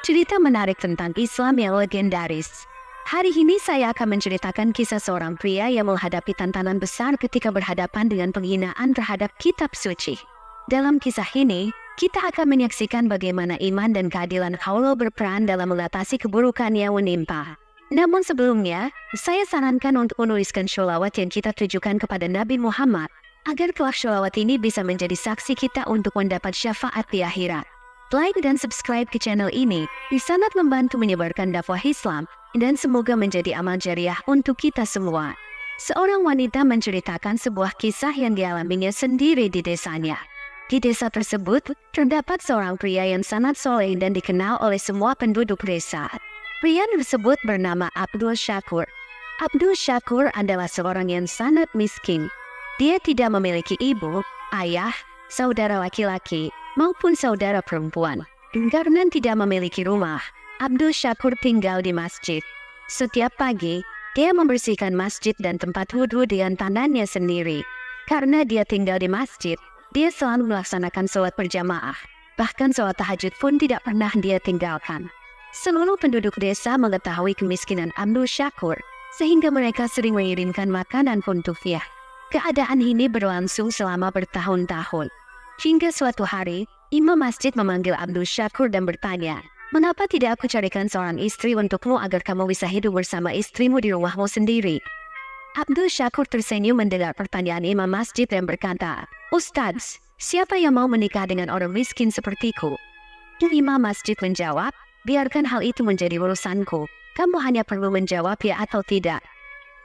cerita menarik tentang Islam yang legendaris. Hari ini saya akan menceritakan kisah seorang pria yang menghadapi tantangan besar ketika berhadapan dengan penghinaan terhadap kitab suci. Dalam kisah ini, kita akan menyaksikan bagaimana iman dan keadilan Allah berperan dalam mengatasi keburukan yang menimpa. Namun sebelumnya, saya sarankan untuk menuliskan sholawat yang kita tujukan kepada Nabi Muhammad, agar kelak sholawat ini bisa menjadi saksi kita untuk mendapat syafaat di akhirat. Like dan subscribe ke channel ini, sangat membantu menyebarkan dakwah Islam, dan semoga menjadi amal jariah untuk kita semua. Seorang wanita menceritakan sebuah kisah yang dialaminya sendiri di desanya. Di desa tersebut, terdapat seorang pria yang sangat soleh dan dikenal oleh semua penduduk desa. Pria tersebut bernama Abdul Syakur. Abdul Syakur adalah seorang yang sangat miskin. Dia tidak memiliki ibu, ayah, saudara laki-laki, maupun saudara perempuan. Karena tidak memiliki rumah, Abdul Syakur tinggal di masjid. Setiap pagi, dia membersihkan masjid dan tempat wudhu dengan tangannya sendiri. Karena dia tinggal di masjid, dia selalu melaksanakan sholat berjamaah. Bahkan sholat tahajud pun tidak pernah dia tinggalkan. Seluruh penduduk desa mengetahui kemiskinan Abdul Syakur, sehingga mereka sering mengirimkan makanan untuknya. Keadaan ini berlangsung selama bertahun-tahun. Hingga suatu hari, imam masjid memanggil Abdul Syakur dan bertanya, "Mengapa tidak aku carikan seorang istri untukmu agar kamu bisa hidup bersama istrimu di rumahmu sendiri?" Abdul Syakur tersenyum mendengar pertanyaan imam masjid dan berkata, "Ustadz, siapa yang mau menikah dengan orang miskin sepertiku?" Imam masjid menjawab, "Biarkan hal itu menjadi urusanku. Kamu hanya perlu menjawab ya atau tidak."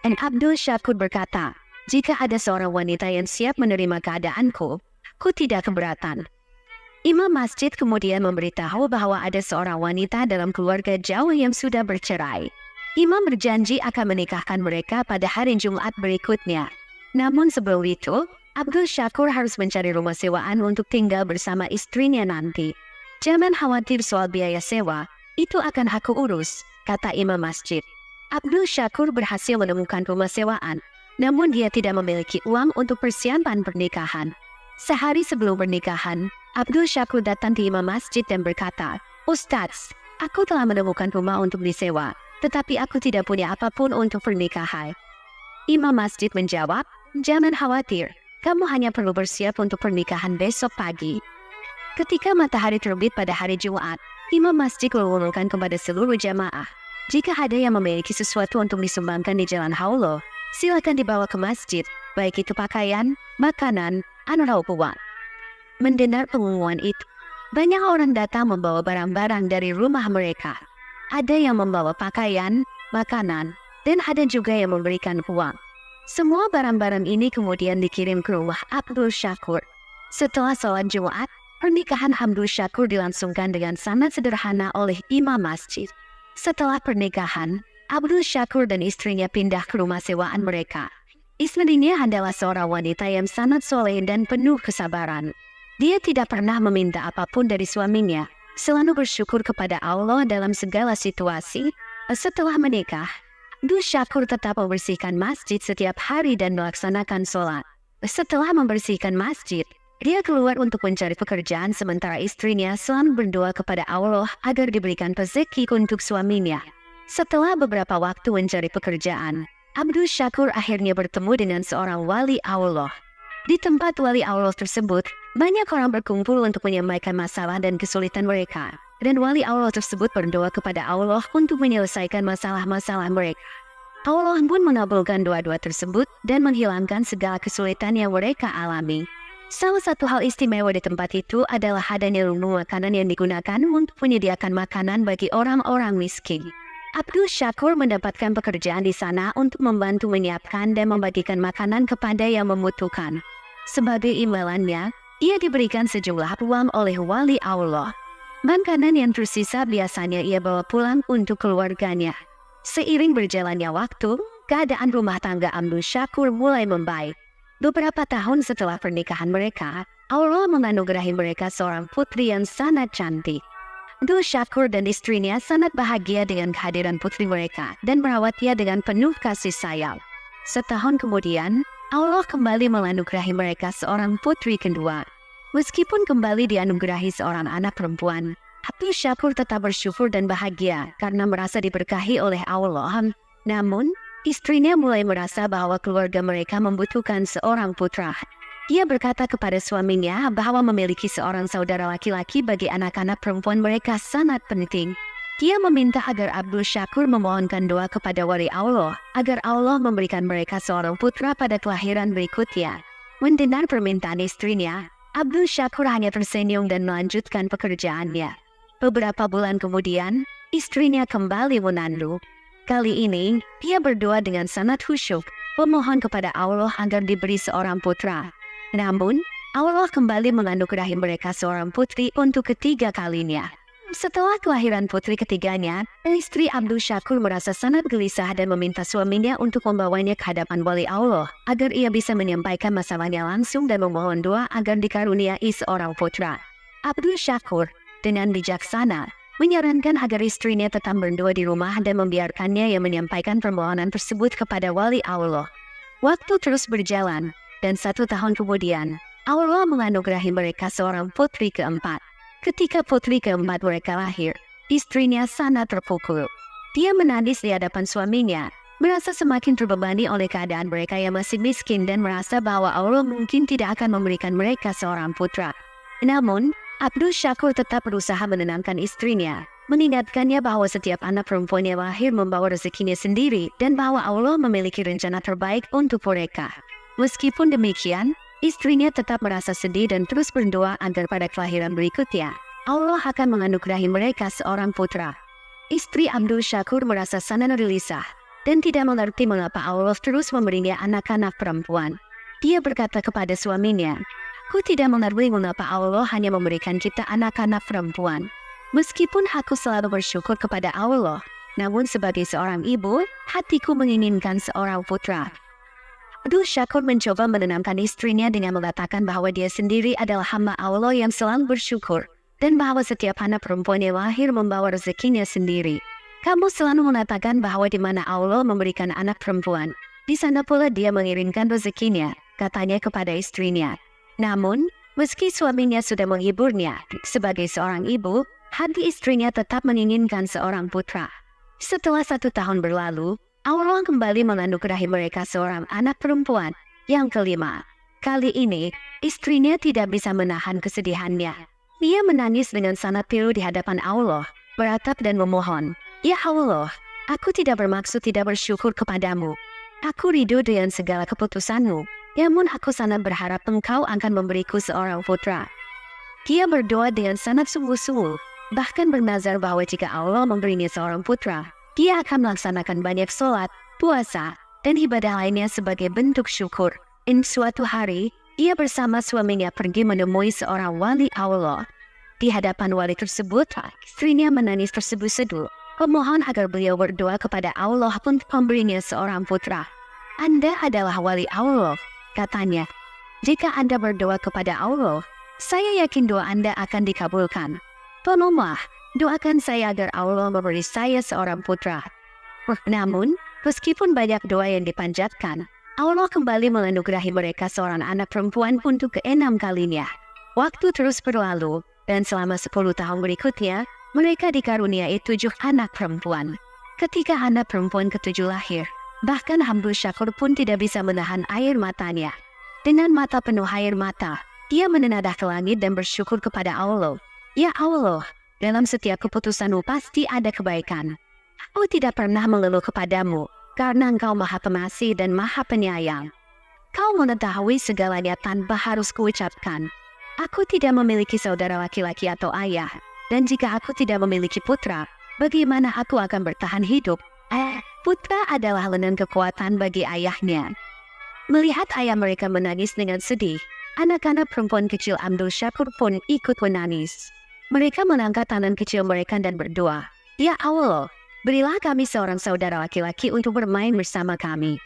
Dan Abdul Syakur berkata, "Jika ada seorang wanita yang siap menerima keadaanku, aku tidak keberatan." Imam masjid kemudian memberitahu bahwa ada seorang wanita dalam keluarga jauh yang sudah bercerai. Imam berjanji akan menikahkan mereka pada hari Jumat berikutnya. Namun sebelum itu, Abdul Syakur harus mencari rumah sewaan untuk tinggal bersama istrinya nanti. "Jangan khawatir soal biaya sewa, itu akan aku urus," kata imam masjid. Abdul Syakur berhasil menemukan rumah sewaan, namun dia tidak memiliki uang untuk persiapan pernikahan. Sehari sebelum pernikahan, Abdul Syakur datang ke imam masjid dan berkata, "Ustadz, aku telah menemukan rumah untuk disewa, tetapi aku tidak punya apapun untuk pernikahan." Imam masjid menjawab, "Jangan khawatir, kamu hanya perlu bersiap untuk pernikahan besok pagi." Ketika matahari terbit pada hari Jumat, imam masjid mengumumkan kepada seluruh jamaah, "Jika ada yang memiliki sesuatu untuk disumbangkan di jalan Allah, silakan dibawa ke masjid, baik itu pakaian, makanan, atau uang." Mendengar pengumuman itu, banyak orang datang membawa barang-barang dari rumah mereka. Ada yang membawa pakaian, makanan, dan ada juga yang memberikan uang. Semua barang-barang ini kemudian dikirim ke rumah Abdul Syakur. Setelah sholat Jumat, pernikahan Abdul Syakur dilangsungkan dengan sangat sederhana oleh imam masjid. Setelah pernikahan, Abdul Syakur dan istrinya pindah ke rumah sewaan mereka. Istrinya adalah seorang wanita yang sangat soleh dan penuh kesabaran. Dia tidak pernah meminta apapun dari suaminya, selalu bersyukur kepada Allah dalam segala situasi. Setelah menikah, Abdul Syakur tetap membersihkan masjid setiap hari dan melaksanakan sholat. Setelah membersihkan masjid, dia keluar untuk mencari pekerjaan sementara istrinya selalu berdoa kepada Allah agar diberikan rezeki untuk suaminya. Setelah beberapa waktu mencari pekerjaan, Abdul Syakur akhirnya bertemu dengan seorang wali Allah. Di tempat wali Allah tersebut, banyak orang berkumpul untuk menyampaikan masalah dan kesulitan mereka. Dan wali Allah tersebut berdoa kepada Allah untuk menyelesaikan masalah-masalah mereka. Allah pun mengabulkan doa-doa tersebut dan menghilangkan segala kesulitan yang mereka alami. Salah satu hal istimewa di tempat itu adalah adanya rumah makanan yang digunakan untuk menyediakan makanan bagi orang-orang miskin. Abdul Syakur mendapatkan pekerjaan di sana untuk membantu menyiapkan dan membagikan makanan kepada yang membutuhkan. Sebagai imbalannya, ia diberikan sejumlah uang oleh wali Allah. Makanan yang tersisa biasanya ia bawa pulang untuk keluarganya. Seiring berjalannya waktu, keadaan rumah tangga Abdul Syakur mulai membaik. Beberapa tahun setelah pernikahan mereka, Allah menganugerahi mereka seorang putri yang sangat cantik. Abdul Syakur dan istrinya sangat bahagia dengan kehadiran putri mereka dan merawatnya dengan penuh kasih sayang. Setahun kemudian, Allah kembali menganugerahi mereka seorang putri kedua. Meskipun kembali dianugerahi seorang anak perempuan, Abdul Syakur tetap bersyukur dan bahagia karena merasa diberkahi oleh Allah. Namun, istrinya mulai merasa bahwa keluarga mereka membutuhkan seorang putra. Dia berkata kepada suaminya bahwa memiliki seorang saudara laki-laki bagi anak-anak perempuan mereka sangat penting. Dia meminta agar Abdul Syakur memohonkan doa kepada wali Allah agar Allah memberikan mereka seorang putra pada kelahiran berikutnya. Mendengar permintaan istrinya, Abdul Syakur hanya tersenyum dan melanjutkan pekerjaannya. Beberapa bulan kemudian, istrinya kembali menandu. Kali ini, dia berdoa dengan sangat khusyuk, memohon kepada Allah agar diberi seorang putra. Namun, Allah kembali menganugerahi mereka seorang putri untuk ketiga kalinya. Setelah kelahiran putri ketiganya, istri Abdul Syakur merasa sangat gelisah dan meminta suaminya untuk membawanya ke hadapan wali Allah agar ia bisa menyampaikan masalahnya langsung dan memohon doa agar dikaruniai seorang putra. Abdul Syakur dengan bijaksana menyarankan agar istrinya tetap berdoa di rumah dan membiarkannya yang menyampaikan permohonan tersebut kepada wali Allah. Waktu terus berjalan, dan 1 tahun kemudian, Allah menganugerahi mereka seorang putri keempat. Ketika putri keempat mereka lahir, istrinya sangat terpukul. Dia menangis di hadapan suaminya, merasa semakin terbebani oleh keadaan mereka yang masih miskin dan merasa bahwa Allah mungkin tidak akan memberikan mereka seorang putra. Namun, Abdul Syakur tetap berusaha menenangkan istrinya, mengingatkannya bahwa setiap anak perempuan yang lahir membawa rezekinya sendiri dan bahwa Allah memiliki rencana terbaik untuk mereka. Meskipun demikian, istrinya tetap merasa sedih dan terus berdoa agar pada kelahiran berikutnya, Allah akan menganugerahi mereka seorang putra. Istri Abdul Syakur merasa sangat gelisah dan tidak mengerti mengapa Allah terus memberinya anak-anak perempuan. Dia berkata kepada suaminya, "Aku tidak mengerti mengapa Allah hanya memberikan kita anak-anak perempuan. Meskipun aku selalu bersyukur kepada Allah, namun sebagai seorang ibu, hatiku menginginkan seorang putra." Abdul Syakur mencoba menenangkan istrinya dengan mengatakan bahwa dia sendiri adalah hamba Allah yang selalu bersyukur dan bahwa setiap anak perempuan yang lahir membawa rezekinya sendiri. Kamu selalu mengatakan bahwa di mana Allah memberikan anak perempuan, di sana pula dia mengirimkan rezekinya, katanya kepada istrinya. Namun, meski suaminya sudah menghiburnya, sebagai seorang ibu, hati istrinya tetap menginginkan seorang putra. Setelah 1 tahun berlalu, Allah kembali menganugerahi mereka seorang anak perempuan yang kelima. Kali ini, istrinya tidak bisa menahan kesedihannya. Dia menangis dengan sangat pilu di hadapan Allah, beratap dan memohon, "Ya Allah, aku tidak bermaksud tidak bersyukur kepadamu. Aku ridho dengan segala keputusanmu. Namun aku sangat berharap engkau akan memberiku seorang putra." Dia berdoa dengan sangat sungguh-sungguh, bahkan bernazar bahwa jika Allah memberinya seorang putra, dia akan melaksanakan banyak sholat, puasa, dan ibadah lainnya sebagai bentuk syukur. Suatu hari, dia bersama suaminya pergi menemui seorang wali Allah. Di hadapan wali tersebut, istrinya menangis terseduh-seduh, memohon agar beliau berdoa kepada Allah untuk memberinya seorang putra. "Anda adalah wali Allah," katanya. "Jika Anda berdoa kepada Allah, saya yakin doa Anda akan dikabulkan. Tolonglah, doakan saya agar Allah memberi saya seorang putra." Namun, meskipun banyak doa yang dipanjatkan, Allah kembali menganugerahi mereka seorang anak perempuan untuk ke-6 kalinya. Waktu terus berlalu, dan selama 10 tahun berikutnya, mereka dikaruniai 7 anak perempuan. Ketika anak perempuan ke-7 lahir, bahkan Abdul Syakur pun tidak bisa menahan air matanya. Dengan mata penuh air mata, dia menenadah ke langit dan bersyukur kepada Allah. "Ya Allah, dalam setiap keputusanmu pasti ada kebaikan. Aku tidak pernah mengeluh kepadamu, karena Engkau Maha Pengasih dan Maha Penyayang. Kau mengetahui segalanya tanpa harus kuucapkan. Aku tidak memiliki saudara laki-laki atau ayah, dan jika aku tidak memiliki putra, bagaimana aku akan bertahan hidup? Putra adalah lenan kekuatan bagi ayahnya." Melihat ayah mereka menangis dengan sedih, anak-anak perempuan kecil Abdul Syakur pun ikut menangis. Mereka mengangkat tangan kecil mereka dan berdoa, "Ya Allah, berilah kami seorang saudara laki-laki untuk bermain bersama kami."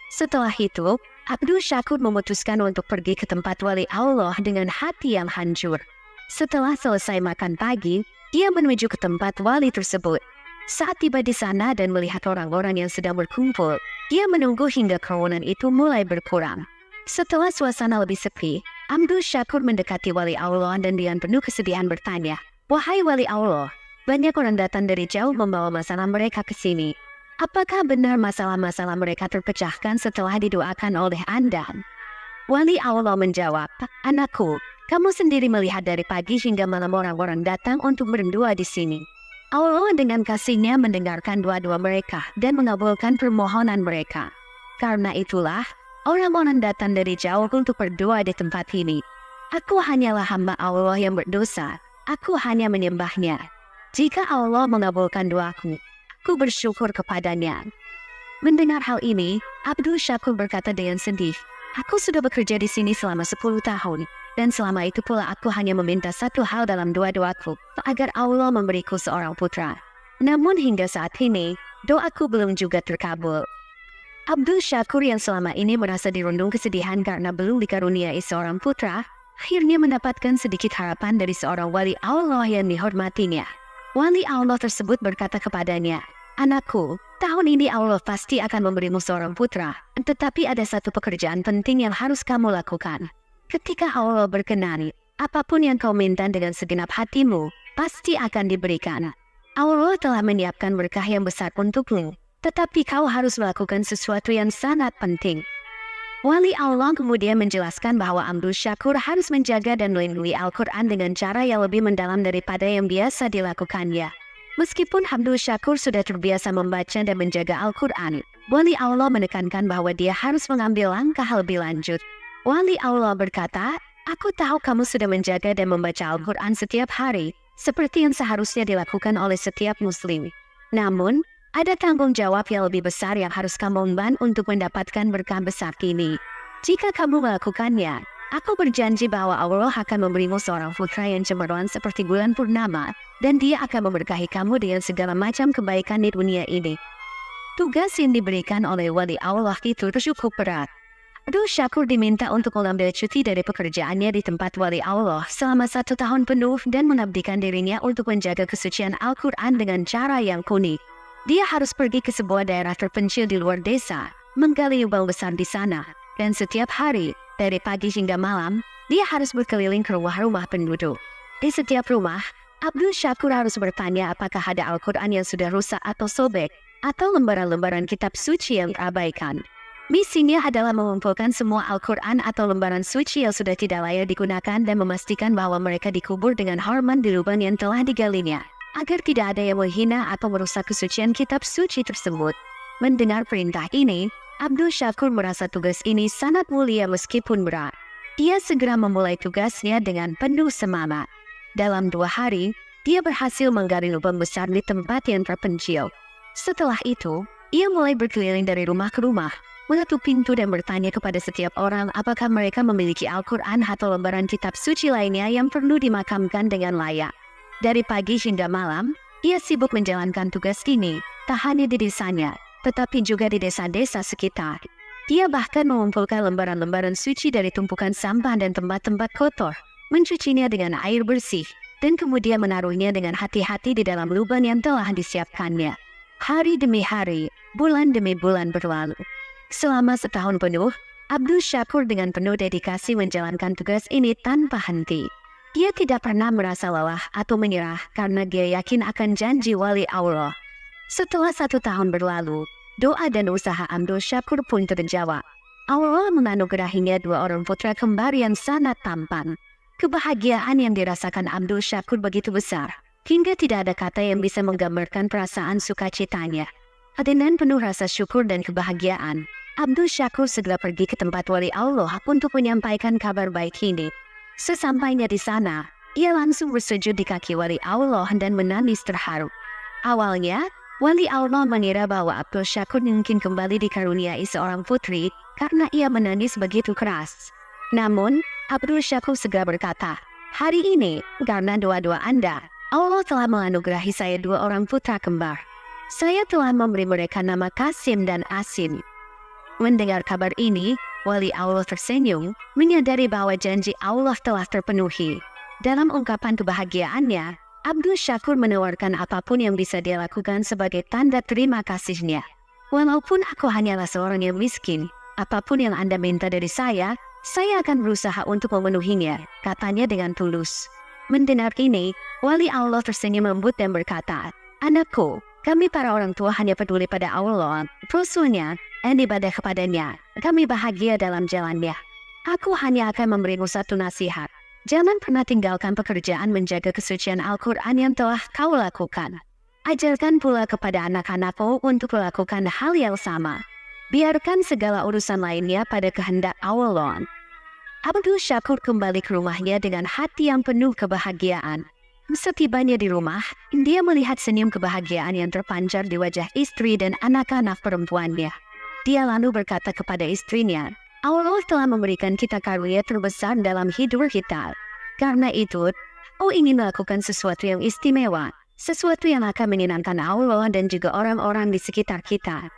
Setelah itu, Abdul Syakur memutuskan untuk pergi ke tempat wali Allah dengan hati yang hancur. Setelah selesai makan pagi, dia menuju ke tempat wali tersebut. Saat tiba di sana dan melihat orang-orang yang sedang berkumpul, dia menunggu hingga kerumunan itu mulai berkurang. Setelah suasana lebih sepi, Abdul Syakur mendekati wali Allah dan dengan penuh kesedihan bertanya, Wahai wali Allah, banyak orang datang dari jauh membawa masalah mereka ke sini. Apakah benar masalah-masalah mereka terpecahkan setelah didoakan oleh Anda? Wali Allah menjawab, anakku, kamu sendiri melihat dari pagi hingga malam orang-orang datang untuk berdua di sini. Allah dengan kasih-Nya mendengarkan doa-doa mereka dan mengabulkan permohonan mereka. Karena itulah, orang-orang datang dari jauh untuk berdoa di tempat ini. Aku hanyalah hamba Allah yang berdosa. Aku hanya menyembahnya. Jika Allah mengabulkan doaku, aku bersyukur kepadanya. Mendengar hal ini, Abdul Syakur berkata dengan sedih, aku sudah bekerja di sini selama 10 tahun, dan selama itu pula aku hanya meminta satu hal dalam doa-doaku, agar Allah memberiku seorang putra. Namun hingga saat ini, doaku belum juga terkabul. Abdul Syakur yang selama ini merasa dirundung kesedihan karena belum dikaruniai seorang putra, akhirnya mendapatkan sedikit harapan dari seorang wali Allah yang dihormatinya. Wali Allah tersebut berkata kepadanya, anakku, tahun ini Allah pasti akan memberimu seorang putra, tetapi ada satu pekerjaan penting yang harus kamu lakukan. Ketika Allah berkenan, apapun yang kau minta dengan segenap hatimu, pasti akan diberikan. Allah telah menyiapkan berkah yang besar untukmu, tetapi kau harus melakukan sesuatu yang sangat penting. Wali Allah kemudian menjelaskan bahwa Abdul Syakur harus menjaga dan melindungi Al-Quran dengan cara yang lebih mendalam daripada yang biasa dilakukannya. Meskipun Abdul Syakur sudah terbiasa membaca dan menjaga Al-Quran, Wali Allah menekankan bahwa dia harus mengambil langkah lebih lanjut. Wali Allah berkata, aku tahu kamu sudah menjaga dan membaca Al-Quran setiap hari, seperti yang seharusnya dilakukan oleh setiap muslim. Namun, ada tanggung jawab yang lebih besar yang harus kamu emban untuk mendapatkan berkah besar ini. Jika kamu melakukannya, aku berjanji bahwa Allah akan memberimu seorang putra yang cemerlang seperti bulan purnama, dan dia akan memberkahi kamu dengan segala macam kebaikan di dunia ini. Tugas yang diberikan oleh wali Allah itu cukup berat. Abdul Syakur diminta untuk mengambil cuti dari pekerjaannya di tempat wali Allah selama 1 tahun penuh dan mengabdikan dirinya untuk menjaga kesucian Al-Quran dengan cara yang unik. Dia harus pergi ke sebuah daerah terpencil di luar desa, menggali lubang besar di sana, dan setiap hari, dari pagi hingga malam, dia harus berkeliling ke rumah-rumah penduduk. Di setiap rumah, Abdul Syakur harus bertanya apakah ada Al-Quran yang sudah rusak atau sobek, atau lembaran-lembaran kitab suci yang terabaikan. Misinya adalah mengumpulkan semua Al-Quran atau lembaran suci yang sudah tidak layak digunakan dan memastikan bahwa mereka dikubur dengan hormat di lubang yang telah digalinya, agar tidak ada yang menghina atau merusak kesucian kitab suci tersebut. Mendengar perintah ini, Abdul Syakur merasa tugas ini sangat mulia meskipun berat. Ia segera memulai tugasnya dengan penuh semangat. Dalam 2 hari, dia berhasil menggali lubang besar di tempat yang terpencil. Setelah itu, ia mulai berkeliling dari rumah ke rumah, mengetuk pintu dan bertanya kepada setiap orang apakah mereka memiliki Al-Quran atau lembaran kitab suci lainnya yang perlu dimakamkan dengan layak. Dari pagi hingga malam, ia sibuk menjalankan tugas ini, tak hanya di desanya, tetapi juga di desa-desa sekitar. Dia bahkan mengumpulkan lembaran-lembaran suci dari tumpukan sampah dan tempat-tempat kotor, mencucinya dengan air bersih, dan kemudian menaruhnya dengan hati-hati di dalam lubang yang telah disiapkannya. Hari demi hari, bulan demi bulan berlalu. Selama 1 tahun penuh, Abdul Syakur dengan penuh dedikasi menjalankan tugas ini tanpa henti. Dia tidak pernah merasa lelah atau menyerah karena dia yakin akan janji wali Allah. Setelah 1 tahun berlalu, doa dan usaha Abdul Syakur pun terjawab. Allah menganugerahinya 2 orang putra kembar yang sangat tampan. Kebahagiaan yang dirasakan Abdul Syakur begitu besar, hingga tidak ada kata yang bisa menggambarkan perasaan sukacitanya. Dengan penuh rasa syukur dan kebahagiaan, Abdul Syakur segera pergi ke tempat wali Allah untuk menyampaikan kabar baik ini. Sesampainya di sana, ia langsung bersujud di kaki wali Allah dan menangis terharu. Awalnya, wali Allah mengira bahwa Abdul Syakur mungkin kembali dikaruniai seorang putri karena ia menangis begitu keras. Namun, Abdul Syakur segera berkata, hari ini, karena doa-doa Anda, Allah telah menganugerahi saya 2 orang putra kembar. Saya telah memberi mereka nama Qasim dan Asim. Mendengar kabar ini, wali Allah tersenyum, menyadari bahwa janji Allah telah terpenuhi. Dalam ungkapan kebahagiaannya, Abdul Syakur menawarkan apapun yang bisa dia lakukan sebagai tanda terima kasihnya. Walaupun aku hanyalah seorang yang miskin, apapun yang Anda minta dari saya akan berusaha untuk memenuhinya, katanya dengan tulus. Mendengar ini, wali Allah tersenyum lembut dan berkata, "Anakku, kami para orang tua hanya peduli pada Allah, Rasulnya, dan ibadah kepadanya. Kami bahagia dalam jalannya. Aku hanya akan memberimu satu nasihat. Jangan pernah tinggalkan pekerjaan menjaga kesucian Al-Quran yang telah kau lakukan. Ajarkan pula kepada anak-anakmu untuk melakukan hal yang sama. Biarkan segala urusan lainnya pada kehendak Allah." Abdul Syakur kembali ke rumahnya dengan hati yang penuh kebahagiaan. Setibanya di rumah, dia melihat senyum kebahagiaan yang terpancar di wajah istri dan anak-anak perempuannya. Dia lalu berkata kepada istrinya, "Allah telah memberikan kita karunia terbesar dalam hidup kita. Karena itu, aku ingin melakukan sesuatu yang istimewa, sesuatu yang akan menyenangkan Allah dan juga orang-orang di sekitar kita."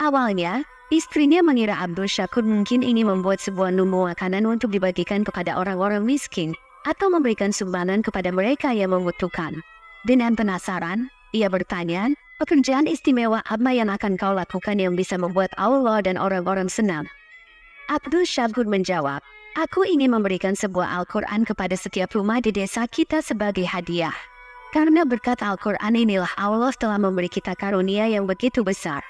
Awalnya, istrinya mengira Abdul Syakur mungkin ingin membuat sebuah numbu makanan untuk dibagikan kepada orang-orang miskin atau memberikan sumbangan kepada mereka yang membutuhkan. Dengan penasaran, ia bertanya, "Pekerjaan istimewa apa yang akan kau lakukan yang bisa membuat Allah dan orang-orang senang?" Abdul Syakur menjawab, "Aku ingin memberikan sebuah Al-Quran kepada setiap rumah di desa kita sebagai hadiah. Karena berkat Al-Quran inilah Allah telah memberi kita karunia yang begitu besar."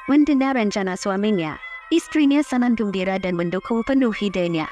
Mendengar rencana suaminya, istrinya sangat gembira dan mendukung penuh idenya.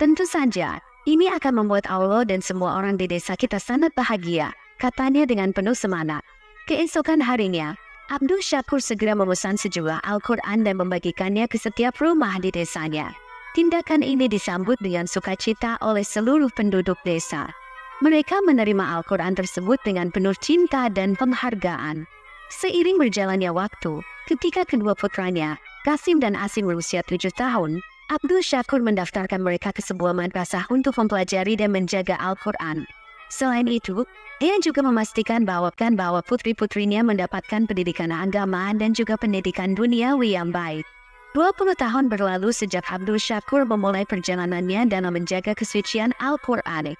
"Tentu saja, ini akan membuat Allah dan semua orang di desa kita sangat bahagia," katanya dengan penuh semangat. Keesokan harinya, Abdul Syakur segera memesan sejumlah Al-Quran dan membagikannya ke setiap rumah di desanya. Tindakan ini disambut dengan sukacita oleh seluruh penduduk desa. Mereka menerima Al-Quran tersebut dengan penuh cinta dan penghargaan. Seiring berjalannya waktu, ketika kedua putranya, Qasim dan Asim berusia 7 tahun, Abdul Syakur mendaftarkan mereka ke sebuah madrasah untuk mempelajari dan menjaga Al-Quran. Selain itu, ia juga memastikan bahwa putri-putrinya mendapatkan pendidikan agama dan juga pendidikan duniawi yang baik. 20 tahun berlalu sejak Abdul Syakur memulai perjalanannya dalam menjaga kesucian Al-Quran.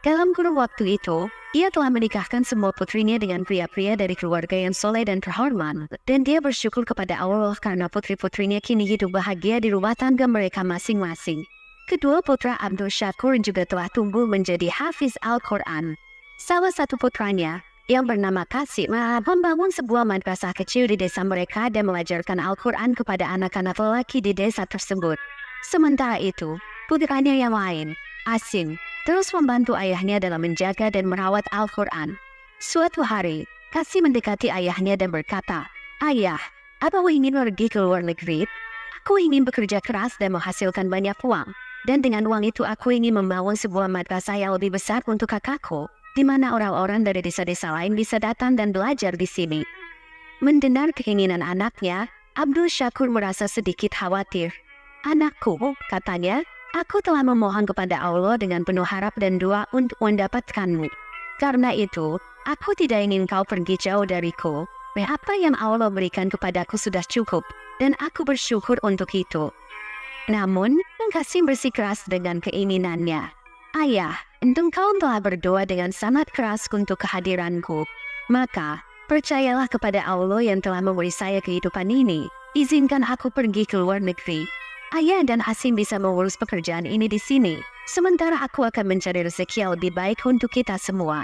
Dalam kurun waktu itu, ia telah menikahkan semua putrinya dengan pria-pria dari keluarga yang soleh dan terhormat, dan dia bersyukur kepada Allah karena putri-putrinya kini hidup bahagia di rumah tangga mereka masing-masing. Kedua putra Abdul Syakur juga telah tumbuh menjadi hafiz Al-Quran. Salah satu putranya, yang bernama Qasim, membangun sebuah madrasah kecil di desa mereka dan mengajarkan Al-Quran kepada anak-anak lelaki di desa tersebut. Sementara itu, putranya yang lain, Asim, terus membantu ayahnya dalam menjaga dan merawat Al-Quran. Suatu hari, Qasim mendekati ayahnya dan berkata, "Ayah, apa kau ingin pergi ke luar negeri? Aku ingin bekerja keras dan menghasilkan banyak uang. Dan dengan uang itu aku ingin membangun sebuah madrasah yang lebih besar untuk kakakku, di mana orang-orang dari desa-desa lain bisa datang dan belajar di sini." Mendengar keinginan anaknya, Abdul Syakur merasa sedikit khawatir. "Anakku," katanya, "aku telah memohon kepada Allah dengan penuh harap dan doa untuk mendapatkanmu. Karena itu, aku tidak ingin kau pergi jauh dariku. Apa yang Allah berikan kepadaku sudah cukup, dan aku bersyukur untuk itu." Namun, Qasim bersikeras dengan keinginannya. "Ayah, engkau telah berdoa dengan sangat keras untuk kehadiranku. Maka, percayalah kepada Allah yang telah memberi saya kehidupan ini. Izinkan aku pergi ke luar negeri. Ayah dan Asim bisa mengurus pekerjaan ini di sini, sementara aku akan mencari rezeki yang lebih baik untuk kita semua."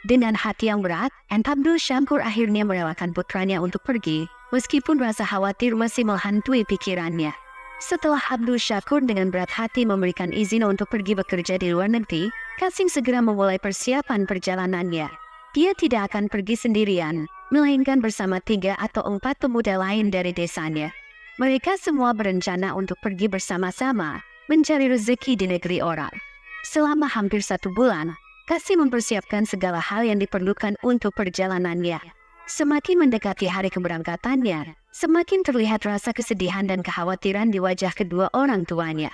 Dengan hati yang berat, Abdul Syakur akhirnya merelakan putranya untuk pergi, meskipun rasa khawatir masih menghantui pikirannya. Setelah Abdul Syakur dengan berat hati memberikan izin untuk pergi bekerja di luar negeri, Qasim segera memulai persiapan perjalanannya. Dia tidak akan pergi sendirian, melainkan bersama 3 atau 4 pemuda lain dari desanya. Mereka semua berencana untuk pergi bersama-sama, mencari rezeki di negeri orang. Selama hampir 1 bulan, Qasim mempersiapkan segala hal yang diperlukan untuk perjalanannya. Semakin mendekati hari keberangkatannya, semakin terlihat rasa kesedihan dan kekhawatiran di wajah kedua orang tuanya.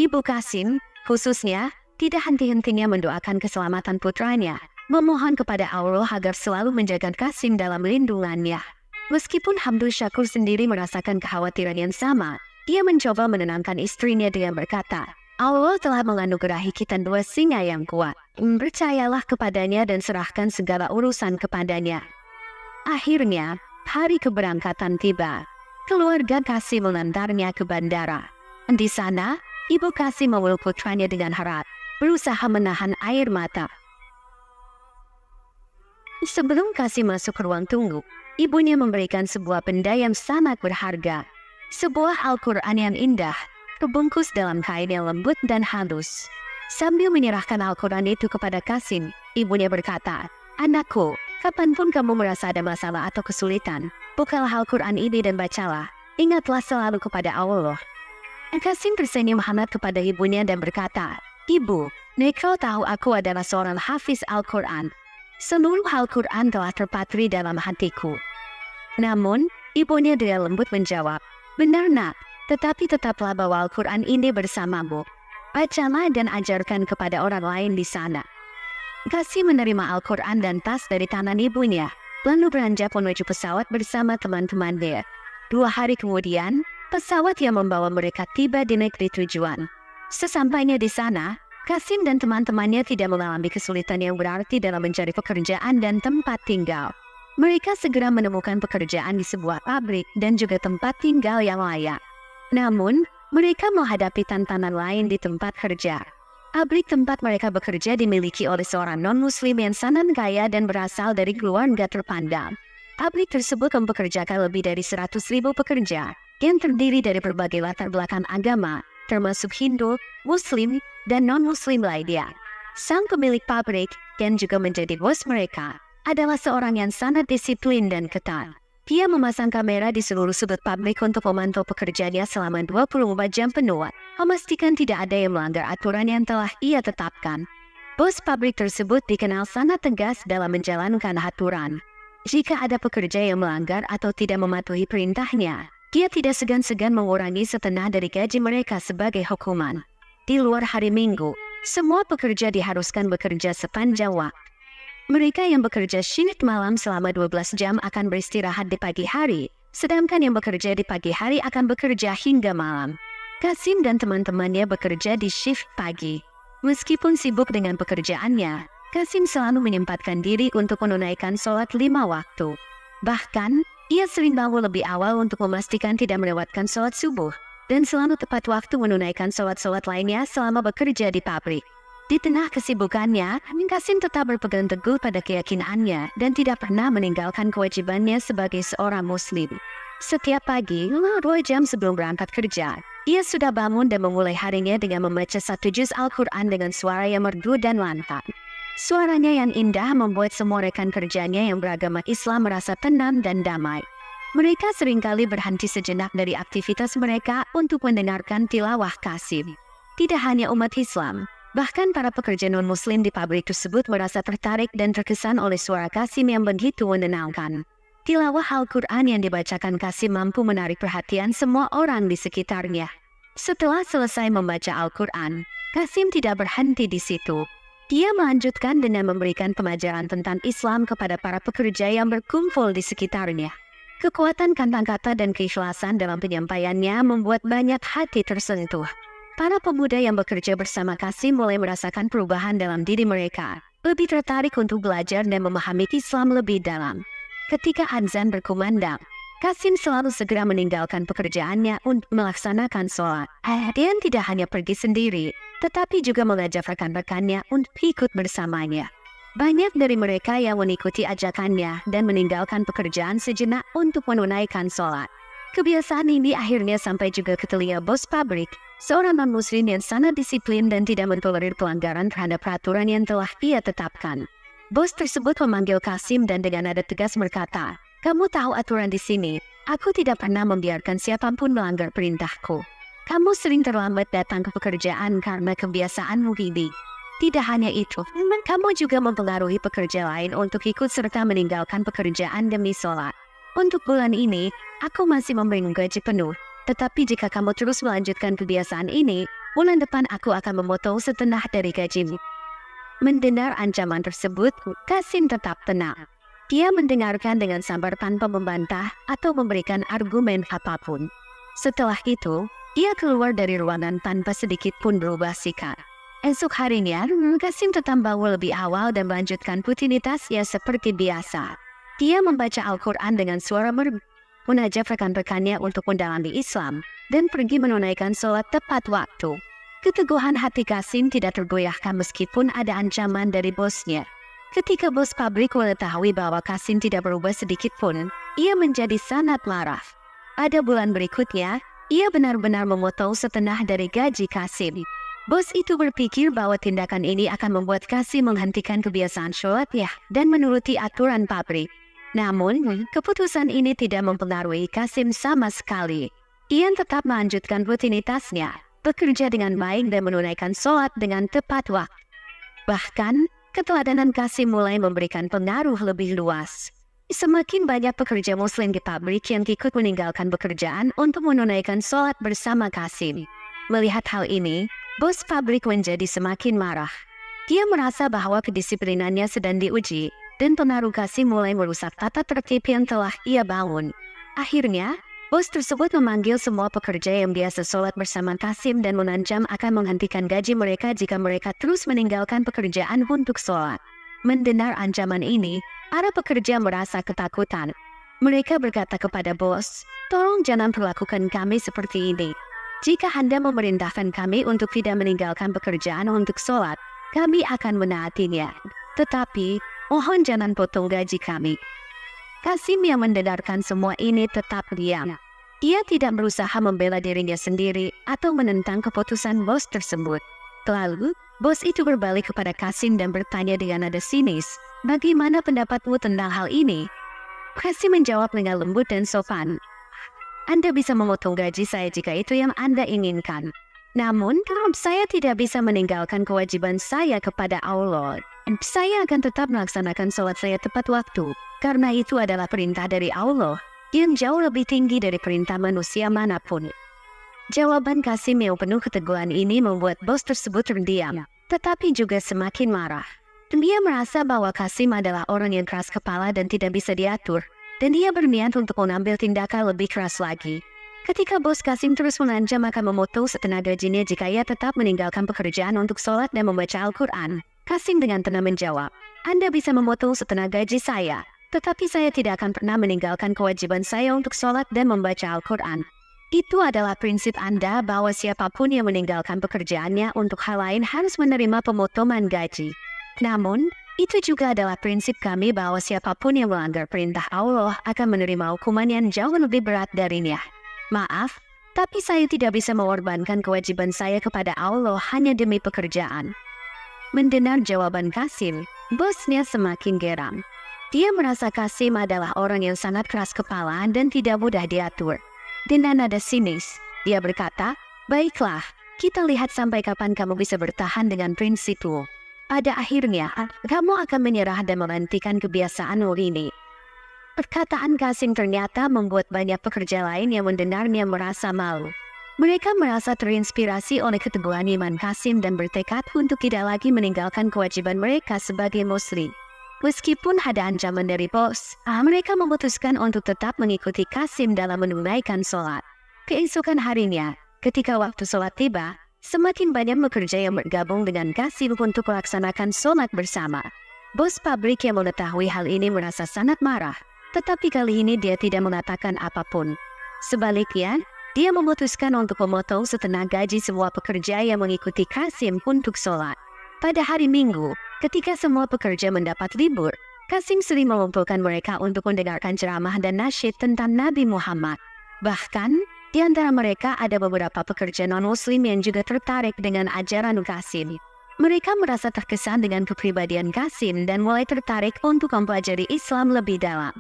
Ibu Qasim, khususnya, tidak henti-hentinya mendoakan keselamatan putranya, memohon kepada Allah agar selalu menjaga Qasim dalam lindungannya. Meskipun Abdul Syakur sendiri merasakan kekhawatiran yang sama, ia mencoba menenangkan istrinya dengan berkata, "Allah telah menganugerahi kita 2 singa yang kuat. Percayalah kepadanya dan serahkan segala urusan kepadanya." Akhirnya, hari keberangkatan tiba. Keluarga Qasim mengantarnya ke bandara. Di sana, ibu Qasim memeluk putranya dengan harap. berusaha menahan air mata. Sebelum Qasim masuk ke ruang tunggu, ibunya memberikan sebuah benda yang sangat berharga. Sebuah Al-Quran yang indah, terbungkus dalam kain yang lembut dan halus. Sambil menyerahkan Al-Quran itu kepada Qasim, ibunya berkata, "Anakku, kapanpun kamu merasa ada masalah atau kesulitan, bukalah Al-Quran ini dan bacalah. Ingatlah selalu kepada Allah." Qasim tersenyum hangat kepada ibunya dan berkata, "Ibu, kau tahu aku adalah seorang hafiz Al-Quran. Seluruh Al-Quran telah terpatri dalam hatiku." Namun, ibunya dengan lembut menjawab, "Benar nak, tetapi tetaplah bawa Al-Quran ini bersamamu. Bacalah dan ajarkan kepada orang lain di sana." Qasim menerima Al-Quran dan tas dari tangan ibunya, lalu beranjak menuju pesawat bersama teman-temannya. 2 hari kemudian, pesawat yang membawa mereka tiba di negeri tujuan. Sesampainya di sana, Qasim dan teman-temannya tidak mengalami kesulitan yang berarti dalam mencari pekerjaan dan tempat tinggal. Mereka segera menemukan pekerjaan di sebuah pabrik dan juga tempat tinggal yang layak. Namun, mereka menghadapi tantangan lain di tempat kerja. Pabrik tempat mereka bekerja dimiliki oleh seorang non-muslim yang sangat kaya dan berasal dari keluarga terpandang. Pabrik tersebut mempekerjakan lebih dari 100.000 pekerja yang terdiri dari berbagai latar belakang agama, termasuk Hindu, Muslim, dan non-Muslim lainnya. Sang pemilik pabrik, yang juga menjadi bos mereka, adalah seorang yang sangat disiplin dan ketat. Dia memasang kamera di seluruh sudut pabrik untuk memantau pekerjaannya selama 24 jam penuh, memastikan tidak ada yang melanggar aturan yang telah ia tetapkan. Bos pabrik tersebut dikenal sangat tegas dalam menjalankan aturan. Jika ada pekerja yang melanggar atau tidak mematuhi perintahnya, dia tidak segan-segan mengurangi setengah dari gaji mereka sebagai hukuman. Di luar hari Minggu, semua pekerja diharuskan bekerja sepanjang waktu. Mereka yang bekerja shift malam selama 12 jam akan beristirahat di pagi hari, sedangkan yang bekerja di pagi hari akan bekerja hingga malam. Qasim dan teman-temannya bekerja di shift pagi. Meskipun sibuk dengan pekerjaannya, Qasim selalu menyempatkan diri untuk menunaikan sholat 5 waktu. Bahkan, ia sering bangun lebih awal untuk memastikan tidak melewatkan sholat subuh, dan selalu tepat waktu menunaikan sholat-sholat lainnya selama bekerja di pabrik. Di tengah kesibukannya, Qasim tetap berpegang teguh pada keyakinannya dan tidak pernah meninggalkan kewajibannya sebagai seorang muslim. Setiap pagi, 2 jam sebelum berangkat kerja, ia sudah bangun dan memulai harinya dengan membaca 1 juz Al-Quran dengan suara yang merdu dan lantang. Suaranya yang indah membuat semua rekan kerjanya yang beragama Islam merasa tenang dan damai. Mereka seringkali berhenti sejenak dari aktivitas mereka untuk mendengarkan tilawah Qasim. Tidak hanya umat Islam, bahkan para pekerja non-muslim di pabrik tersebut merasa tertarik dan terkesan oleh suara Qasim yang begitu menenangkan. Tilawah Al-Quran yang dibacakan Qasim mampu menarik perhatian semua orang di sekitarnya. Setelah selesai membaca Al-Quran, Qasim tidak berhenti di situ. Dia melanjutkan dengan memberikan pemajaran tentang Islam kepada para pekerja yang berkumpul di sekitarnya. Kekuatan kata-kata dan keikhlasan dalam penyampaiannya membuat banyak hati tersentuh. Para pemuda yang bekerja bersama Qasim mulai merasakan perubahan dalam diri mereka, lebih tertarik untuk belajar dan memahami Islam lebih dalam. Ketika azan berkumandang, Qasim selalu segera meninggalkan pekerjaannya untuk melaksanakan sholat. Dia tidak hanya pergi sendiri, tetapi juga mengajak rekan-rekannya untuk ikut bersamanya. Banyak dari mereka yang mengikuti ajakannya dan meninggalkan pekerjaan sejenak untuk menunaikan sholat. Kebiasaan ini akhirnya sampai juga ke telinga bos pabrik, seorang non-muslim yang sangat disiplin dan tidak mentolerir pelanggaran terhadap peraturan yang telah ia tetapkan. Bos tersebut memanggil Qasim dan dengan nada tegas berkata, "Kamu tahu aturan di sini, aku tidak pernah membiarkan siapapun melanggar perintahku. Kamu sering terlambat datang ke pekerjaan karena kebiasaanmu ini. Tidak hanya itu, kamu juga mempengaruhi pekerja lain untuk ikut serta meninggalkan pekerjaan demi sholat. Untuk bulan ini, aku masih memberimu gaji penuh. Tetapi jika kamu terus melanjutkan kebiasaan ini, bulan depan aku akan memotong setengah dari gajimu." Mendengar ancaman tersebut, Qasim tetap tenang. Dia mendengarkan dengan sabar tanpa membantah atau memberikan argumen apapun. Setelah itu, ia keluar dari ruangan tanpa sedikit pun berubah sikap. Esok harinya, Qasim tetap bangun lebih awal dan melanjutkan rutinitasnya seperti biasa. Dia membaca Al-Quran dengan suara merdu, mengajak rekan-rekannya untuk mendalami Islam, dan pergi menunaikan sholat tepat waktu. Keteguhan hati Kasim tidak tergoyahkan meskipun ada ancaman dari bosnya. Ketika bos pabrik mengetahui bahwa Kasim tidak berubah sedikit pun, ia menjadi sangat marah. Pada bulan berikutnya, ia benar-benar memotong setengah dari gaji Kasim. Bos itu berpikir bahwa tindakan ini akan membuat Kasim menghentikan kebiasaan sholatnya dan menuruti aturan pabrik. Namun, keputusan ini tidak mempengaruhi Kasim sama sekali. Ia tetap melanjutkan rutinitasnya, bekerja dengan baik dan menunaikan sholat dengan tepat waktu. Bahkan, keteladanan Kasim mulai memberikan pengaruh lebih luas. Semakin banyak pekerja muslim di pabrik yang ikut meninggalkan pekerjaan untuk menunaikan sholat bersama Kasim. Melihat hal ini, bos pabrik menjadi semakin marah. Dia merasa bahwa kedisiplinannya sedang diuji, dan pengaruh Kasim mulai merusak tata tertib yang telah ia bangun. Akhirnya, bos tersebut memanggil semua pekerja yang biasa sholat bersama Kasim dan mengancam akan menghentikan gaji mereka jika mereka terus meninggalkan pekerjaan untuk sholat. Mendengar ancaman ini, para pekerja merasa ketakutan. Mereka berkata kepada bos, "Tolong jangan perlakukan kami seperti ini. Jika Anda memerintahkan kami untuk tidak meninggalkan pekerjaan untuk sholat, kami akan menaatinya. Tetapi, mohon jangan potong gaji kami." Kasim yang mendengarkan semua ini tetap diam. Ia tidak berusaha membela dirinya sendiri atau menentang keputusan bos tersebut. Lalu, bos itu berbalik kepada Kasim dan bertanya dengan nada sinis, "Bagaimana pendapatmu tentang hal ini?" Kasim menjawab dengan lembut dan sopan, "Anda bisa memotong gaji saya jika itu yang Anda inginkan. Namun, saya tidak bisa meninggalkan kewajiban saya kepada Allah. Saya akan tetap melaksanakan sholat saya tepat waktu, karena itu adalah perintah dari Allah, yang jauh lebih tinggi dari perintah manusia manapun." Jawaban Kasim yang penuh keteguhan ini membuat bos tersebut terdiam, tetapi juga semakin marah. Dia merasa bahwa Kasim adalah orang yang keras kepala dan tidak bisa diatur, dan dia berniat untuk mengambil tindakan lebih keras lagi. Ketika bos Kasim terus mengancam akan memotong setengah gajinya jika ia tetap meninggalkan pekerjaan untuk sholat dan membaca Al-Quran, Kasim dengan tenang menjawab, "Anda bisa memotong setengah gaji saya, tetapi saya tidak akan pernah meninggalkan kewajiban saya untuk sholat dan membaca Al-Quran. Itu adalah prinsip Anda bahwa siapapun yang meninggalkan pekerjaannya untuk hal lain harus menerima pemotongan gaji. Namun, itu juga adalah prinsip kami bahwa siapapun yang melanggar perintah Allah akan menerima hukuman yang jauh lebih berat darinya. Maaf, tapi saya tidak bisa mengorbankan kewajiban saya kepada Allah hanya demi pekerjaan." Mendengar jawaban Kasim, bosnya semakin geram. Dia merasa Kasim adalah orang yang sangat keras kepala dan tidak mudah diatur. Dengan nada sinis, dia berkata, "Baiklah, kita lihat sampai kapan kamu bisa bertahan dengan prinsipmu. Pada akhirnya, kamu akan menyerah dan menghentikan kebiasaanmu ini." Perkataan Kasim ternyata membuat banyak pekerja lain yang mendengarnya merasa malu. Mereka merasa terinspirasi oleh keteguhan iman Kasim dan bertekad untuk tidak lagi meninggalkan kewajiban mereka sebagai muslim. Meskipun ada ancaman dari bos, mereka memutuskan untuk tetap mengikuti Kasim dalam menunaikan sholat. Keesokan harinya, ketika waktu sholat tiba, semakin banyak pekerja yang bergabung dengan Kasim untuk melaksanakan sholat bersama. Bos pabrik yang mengetahui hal ini merasa sangat marah, tetapi kali ini dia tidak mengatakan apapun. Sebaliknya, dia memutuskan untuk memotong setengah gaji semua pekerja yang mengikuti Kasim untuk sholat. Pada hari Minggu, ketika semua pekerja mendapat libur, Kasim sering mengumpulkan mereka untuk mendengarkan ceramah dan nasyid tentang Nabi Muhammad. Bahkan, di antara mereka ada beberapa pekerja non-muslim yang juga tertarik dengan ajaran Kasim. Mereka merasa terkesan dengan kepribadian Kasim dan mulai tertarik untuk mempelajari Islam lebih dalam.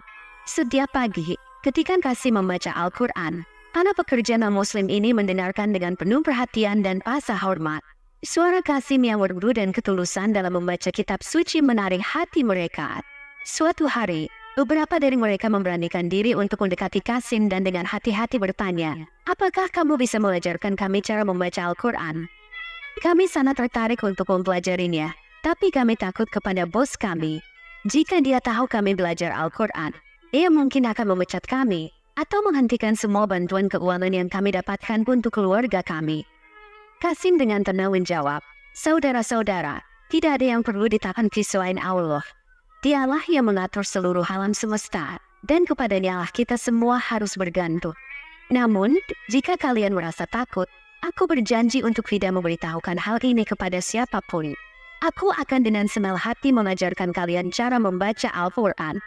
Setiap pagi, ketika Kasim membaca Al-Quran, para pekerja non-muslim ini mendengarkan dengan penuh perhatian dan rasa hormat. Suara Kasim yang merdu dan ketulusan dalam membaca kitab suci menarik hati mereka. Suatu hari, beberapa dari mereka memberanikan diri untuk mendekati Kasim dan dengan hati-hati bertanya, "Apakah kamu bisa mengajarkan kami cara membaca Al-Quran? Kami sangat tertarik untuk mempelajarinya, tapi kami takut kepada bos kami. Jika dia tahu kami belajar Al-Quran, ia mungkin akan memecat kami atau menghentikan semua bantuan keuangan yang kami dapatkan untuk keluarga kami." Kasim dengan tenang menjawab, "Saudara-saudara, tidak ada yang perlu ditakuti selain Allah. Dialah yang mengatur seluruh alam semesta, dan kepadanya lah kita semua harus bergantung. Namun, jika kalian merasa takut, Aku berjanji untuk tidak memberitahukan hal ini kepada siapapun. Aku akan dengan senang hati mengajarkan kalian cara membaca Al-Quran.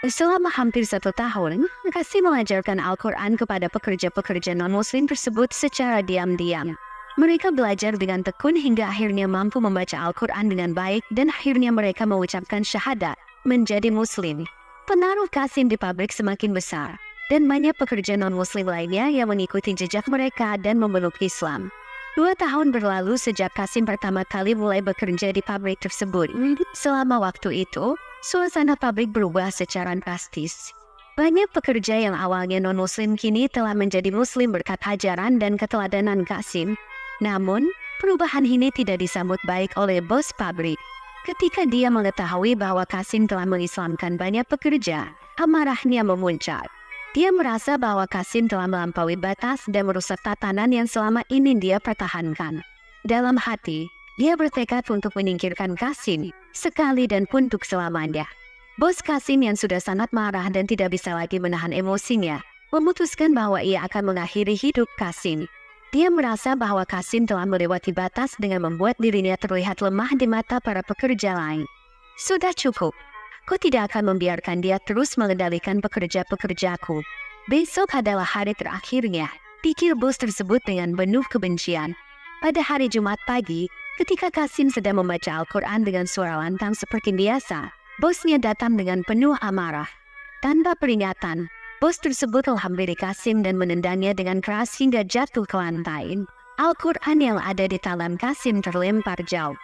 Selama hampir 1 tahun, Qasim mengajarkan Al-Quran kepada pekerja-pekerja non-muslim tersebut secara diam-diam. Mereka belajar dengan tekun hingga akhirnya mampu membaca Al-Quran dengan baik dan akhirnya mereka mengucapkan syahadat, menjadi muslim. Pengaruh Qasim di pabrik semakin besar, dan banyak pekerja non-muslim lainnya yang mengikuti jejak mereka dan memeluk Islam. 2 tahun berlalu sejak Qasim pertama kali mulai bekerja di pabrik tersebut. Selama waktu itu, suasana pabrik berubah secara drastis. Banyak pekerja yang awalnya non-muslim kini telah menjadi muslim berkat ajaran dan keteladanan Qasim. Namun, perubahan ini tidak disambut baik oleh bos pabrik. Ketika dia mengetahui bahwa Qasim telah mengislamkan banyak pekerja, amarahnya memuncak. Dia merasa bahwa Qasim telah melampaui batas dan merusak tatanan yang selama ini dia pertahankan. Dalam hati, dia bertekad untuk menyingkirkan Qasim, sekali dan untuk selamanya. Bos Qasim yang sudah sangat marah dan tidak bisa lagi menahan emosinya, memutuskan bahwa ia akan mengakhiri hidup Qasim. Dia merasa bahwa Qasim telah melewati batas dengan membuat dirinya terlihat lemah di mata para pekerja lain. Sudah cukup. Aku tidak akan membiarkan dia terus mengendalikan pekerja-pekerjaku. Besok adalah hari terakhirnya, pikir bos tersebut dengan penuh kebencian. Pada hari Jumat pagi, ketika Qasim sedang membaca Al-Quran dengan suara lantang seperti biasa, bosnya datang dengan penuh amarah. Tanpa peringatan, bos tersebut telah memberi Qasim dan menendangnya dengan keras hingga jatuh ke lantai. Al-Quran yang ada di tangan Qasim terlempar jauh.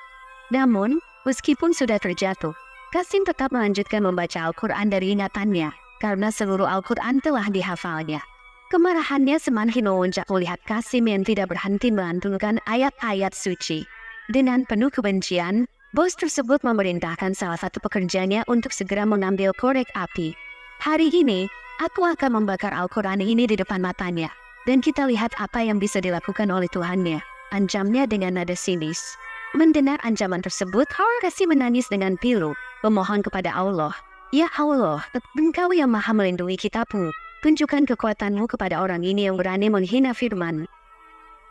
Namun, meskipun sudah terjatuh, Qasim tetap melanjutkan membaca Al-Quran dari ingatannya, karena seluruh Al-Quran telah dihafalnya. Kemarahannya semakin memuncak melihat Qasim yang tidak berhenti melantunkan ayat-ayat suci. Dengan penuh kebencian, bos tersebut memerintahkan salah satu pekerjanya untuk segera mengambil korek api. Hari ini, aku akan membakar Al-Quran ini di depan matanya, dan kita lihat apa yang bisa dilakukan oleh Tuhannya, ancamnya dengan nada sinis. Mendengar ancaman tersebut, Qasim menangis dengan pilu, memohon kepada Allah, "Ya Allah, Engkau yang maha melindungi kita-Mu, tunjukkan kekuatanmu kepada orang ini yang berani menghina firman."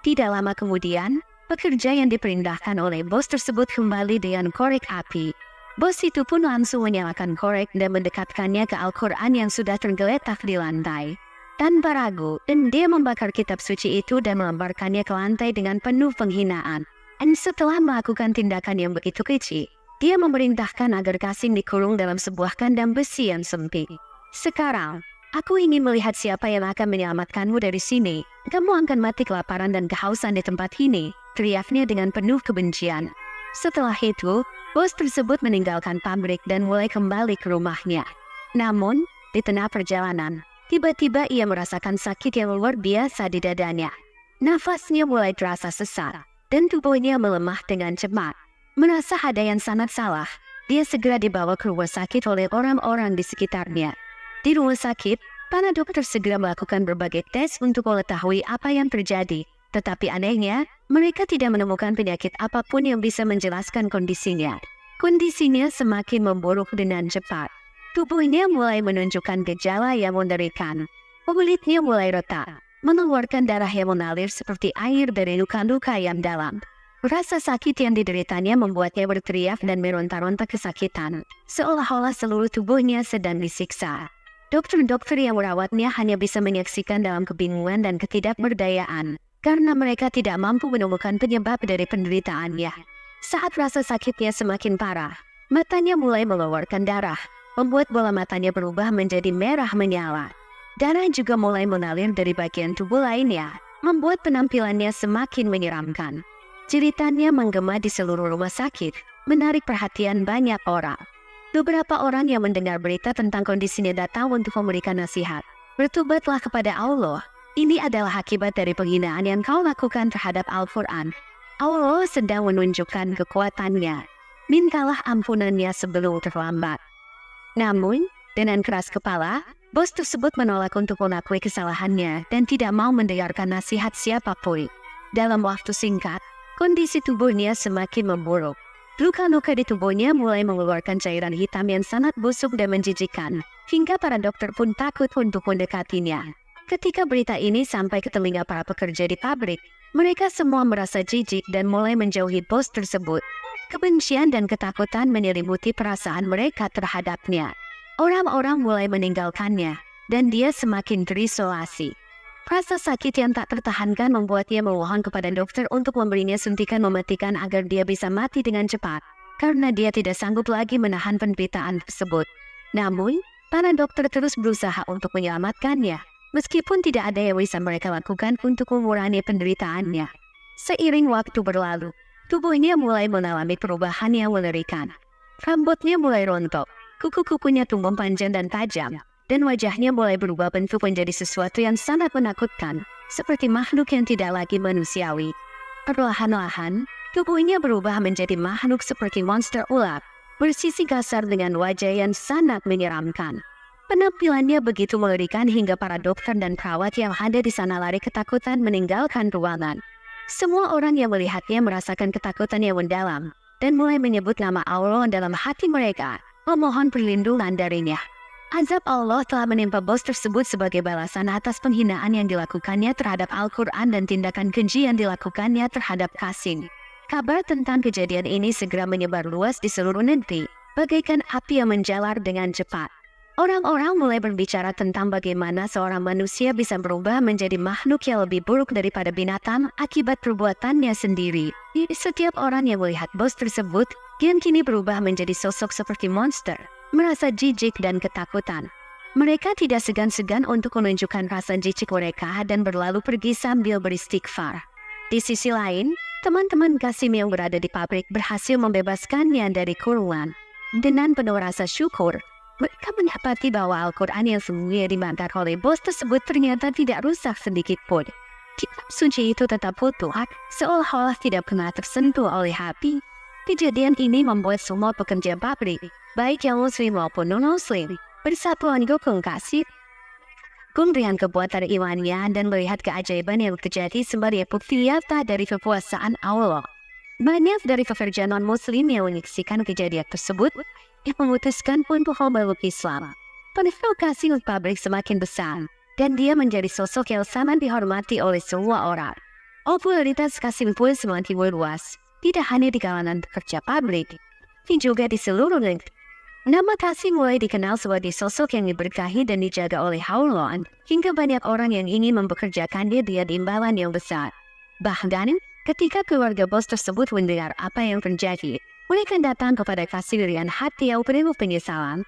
Tidak lama kemudian, pekerja yang diperintahkan oleh bos tersebut kembali dengan korek api. Bos itu pun langsung menyalakan korek dan mendekatkannya ke Al-Quran yang sudah tergeletak di lantai. Tanpa ragu, dan dia membakar kitab suci itu dan melemparkannya ke lantai dengan penuh penghinaan. Dan setelah melakukan tindakan yang begitu kecil, dia memerintahkan agar Qasim dikurung dalam sebuah kandang besi yang sempit. "Sekarang, aku ingin melihat siapa yang akan menyelamatkanmu dari sini. Kamu akan mati kelaparan dan kehausan di tempat ini," teriaknya dengan penuh kebencian. Setelah itu, bos tersebut meninggalkan pabrik dan mulai kembali ke rumahnya. Namun, di tengah perjalanan, tiba-tiba ia merasakan sakit yang luar biasa di dadanya. Nafasnya mulai terasa sesak, dan tubuhnya melemah dengan cepat. Merasa ada yang sangat salah, dia segera dibawa ke rumah sakit oleh orang-orang di sekitarnya. Di rumah sakit, para dokter segera melakukan berbagai tes untuk mengetahui apa yang terjadi. Tetapi anehnya, mereka tidak menemukan penyakit apapun yang bisa menjelaskan kondisinya. Kondisinya semakin memburuk dengan cepat. Tubuhnya mulai menunjukkan gejala yang mengerikan. Kulitnya mulai retak, mengeluarkan darah yang mengalir seperti air dari luka-luka yang dalam. Rasa sakit yang dideritanya membuatnya berteriak dan meronta-ronta kesakitan, seolah-olah seluruh tubuhnya sedang disiksa. Dokter-dokter yang merawatnya hanya bisa menyaksikan dalam kebingungan dan ketidakberdayaan, karena mereka tidak mampu menemukan penyebab dari penderitaannya. Saat rasa sakitnya semakin parah, matanya mulai mengeluarkan darah, membuat bola matanya berubah menjadi merah menyala. Darah juga mulai mengalir dari bagian tubuh lainnya, membuat penampilannya semakin menyeramkan. Ceritanya menggema di seluruh rumah sakit, menarik perhatian banyak orang. Beberapa orang yang mendengar berita tentang kondisinya datang untuk memberikan nasihat. "Bertobatlah kepada Allah. Ini adalah akibat dari penghinaan yang kau lakukan terhadap Al-Quran. Allah sedang menunjukkan kekuatannya. Mintalah ampunannya sebelum terlambat." Namun, dengan keras kepala, bos tersebut menolak untuk mengakui kesalahannya dan tidak mau mendengarkan nasihat siapapun. Dalam waktu singkat, kondisi tubuhnya semakin memburuk. Luka-luka di tubuhnya mulai mengeluarkan cairan hitam yang sangat busuk dan menjijikkan, hingga para dokter pun takut untuk mendekatinya. Ketika berita ini sampai ke telinga para pekerja di pabrik, mereka semua merasa jijik dan mulai menjauhi bos tersebut. Kebencian dan ketakutan menyelimuti perasaan mereka terhadapnya. Orang-orang mulai meninggalkannya, dan dia semakin terisolasi. Rasa sakit yang tak tertahankan membuatnya memohon kepada dokter untuk memberinya suntikan mematikan agar dia bisa mati dengan cepat, karena dia tidak sanggup lagi menahan penderitaan tersebut. Namun, para dokter terus berusaha untuk menyelamatkannya, meskipun tidak ada yang bisa mereka lakukan untuk mengurangi penderitaannya. Seiring waktu berlalu, tubuhnya mulai mengalami perubahan yang mengerikan. Rambutnya mulai rontok, kuku-kukunya tumbuh panjang dan tajam, dan wajahnya mulai berubah bentuk menjadi sesuatu yang sangat menakutkan, seperti makhluk yang tidak lagi manusiawi. Perlahan-lahan, tubuhnya berubah menjadi makhluk seperti monster ular, bersisi kasar dengan wajah yang sangat menyeramkan. Penampilannya begitu mengerikan hingga para dokter dan perawat yang ada di sana lari ketakutan meninggalkan ruangan. Semua orang yang melihatnya merasakan ketakutan yang mendalam, dan mulai menyebut nama Allah dalam hati mereka, memohon perlindungan darinya. Azab Allah telah menimpa bos tersebut sebagai balasan atas penghinaan yang dilakukannya terhadap Al-Quran dan tindakan keji yang dilakukannya terhadap Qasim. Kabar tentang kejadian ini segera menyebar luas di seluruh negeri, bagaikan api yang menjalar dengan cepat. Orang-orang mulai berbicara tentang bagaimana seorang manusia bisa berubah menjadi makhluk yang lebih buruk daripada binatang akibat perbuatannya sendiri. Setiap orang yang melihat bos tersebut, kini berubah menjadi sosok seperti monster, merasa jijik dan ketakutan. Mereka tidak segan-segan untuk menunjukkan rasa jijik mereka dan berlalu pergi sambil beristighfar. Di sisi lain, teman-teman Qasim yang berada di pabrik berhasil membebaskannya dari kurungan. Dengan penuh rasa syukur, mereka mendapati bahwa Al-Quran yang sungguhnya dimakan oleh bos tersebut ternyata tidak rusak sedikit pun. Kitab suci itu tetap utuh, seolah-olah tidak pernah tersentuh oleh api. Kejadian ini membuat semua pekerja pabrik, baik yang muslim maupun non-muslim, bersatu mendukung Qasim. Dengan kekuatan imannya dan melihat keajaiban yang terjadi sebagai bukti nyata dari kekuasaan Allah. Banyak dari pekerja non-muslim yang menyaksikan kejadian tersebut yang memutuskan untuk memeluk Islam. Qasim pabrik semakin besar, dan dia menjadi sosok yang sangat dihormati oleh semua orang. Popularitas Qasim pun semakin meluas, tidak hanya di kalangan pekerja pabrik, tapi juga di seluruh negeri. Nama Qasim mulai dikenal sebagai sosok yang diberkahi dan dijaga oleh Allah, hingga banyak orang yang ingin mempekerjakannya dengan imbalan yang besar. Bahkan, ketika keluarga bos tersebut mendengar apa yang terjadi, mereka datang kepada Qasim dengan hati yang penuh penyesalan.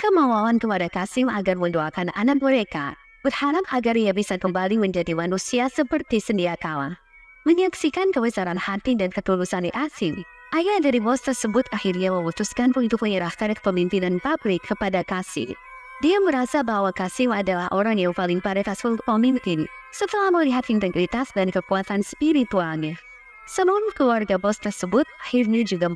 Kemauan kepada Qasim agar mendoakan anak mereka, berharap agar ia bisa kembali menjadi manusia seperti sedia kala. Menyaksikan kebesaran hati dan ketulusan Qasim, ayah dari bos tersebut akhirnya memutuskan untuk menyerahkan kepemimpinan pabrik kepada Qasim. Dia merasa bahwa Qasim adalah orang yang paling pantas untuk memimpin, setelah melihat integritas dan kekuatan spiritualnya. Seluruh keluarga bos tersebut akhirnya juga